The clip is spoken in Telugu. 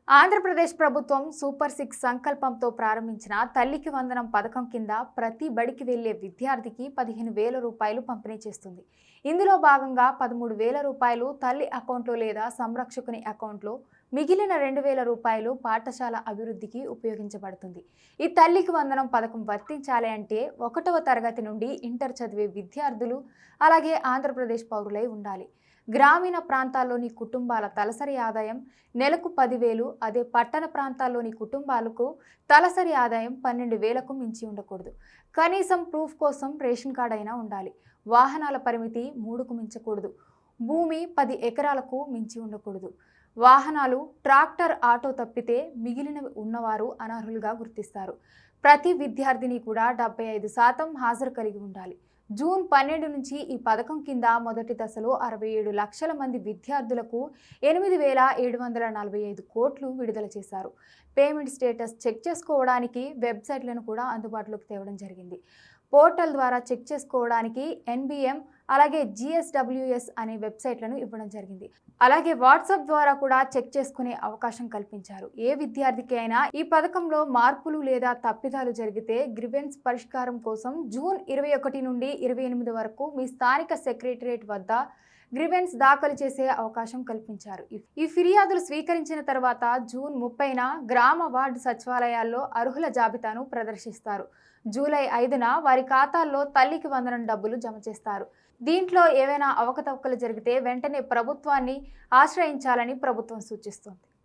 ఆంధ్రప్రదేశ్ ప్రభుత్వం సూపర్ 6 సంకల్పంతో ప్రారంభించిన తల్లికి వందనం పథకం కింద ప్రతి బడికి వెళ్లే విద్యార్థికి 15,000 రూపాయలు పంపిణీ చేస్తుంది. ఇందులో భాగంగా 13,000 రూపాయలు తల్లి అకౌంట్లో లేదా సంరక్షకుని అకౌంట్లో, మిగిలిన 2,000 రూపాయలు పాఠశాల అభివృద్ధికి ఉపయోగించబడుతుంది. ఈ తల్లికి వందనం పథకం వర్తించాలి అంటే 1వ తరగతి నుండి ఇంటర్ చదివే విద్యార్థులు అలాగే ఆంధ్రప్రదేశ్ పౌరులై ఉండాలి. గ్రామీణ ప్రాంతాల్లోని కుటుంబాల తలసరి ఆదాయం నెలకు 10,000, అదే పట్టణ ప్రాంతాల్లోని కుటుంబాలకు తలసరి ఆదాయం 12,000కు మించి ఉండకూడదు. కనీసం ప్రూఫ్ కోసం రేషన్ కార్డు అయినా ఉండాలి. వాహనాల పరిమితి 3కు మించకూడదు. భూమి 10 ఎకరాలకు మించి ఉండకూడదు. వాహనాలు ట్రాక్టర్, ఆటో తప్పితే మిగిలినవి ఉన్నవారు అనర్హులుగా గుర్తిస్తారు. ప్రతి విద్యార్థిని కూడా 75% హాజరు కలిగి ఉండాలి. జూన్ 12 నుంచి ఈ పథకం కింద మొదటి దశలో 67 లక్షల మంది విద్యార్థులకు 8,745 కోట్లు విడుదల చేశారు. పేమెంట్ స్టేటస్ చెక్ చేసుకోవడానికి వెబ్సైట్లను కూడా అందుబాటులోకి తేవడం జరిగింది. పోర్టల్ ద్వారా చెక్ చేసుకోవడానికి NBM అలాగే GSWS అనే వెబ్సైట్లను ఇవ్వడం జరిగింది. అలాగే వాట్సాప్ ద్వారా కూడా చెక్ చేసుకునే అవకాశం కల్పించారు. ఏ విద్యార్థికి అయినా ఈ పథకంలో మార్పులు లేదా తప్పిదాలు జరిగితే గ్రీవెన్స్ పరిష్కారం కోసం జూన్ 21 నుండి 28 వరకు మీ స్థానిక సెక్రటరియట్ వద్ద గ్రీవెన్స్ దాఖలు చేసే అవకాశం కల్పించారు. ఈ ఫిర్యాదులు స్వీకరించిన తర్వాత జూన్ 30న గ్రామ వార్డు సచివాలయాల్లో అర్హుల జాబితాను ప్రదర్శిస్తారు. జూలై 5న వారి ఖాతాల్లో తల్లికి వందనం డబ్బులు జమ చేస్తారు. దీంట్లో ఏవైనా అవకతవకలు జరిగితే వెంటనే ప్రభుత్వాన్ని ఆశ్రయించాలని ప్రభుత్వం సూచిస్తోంది.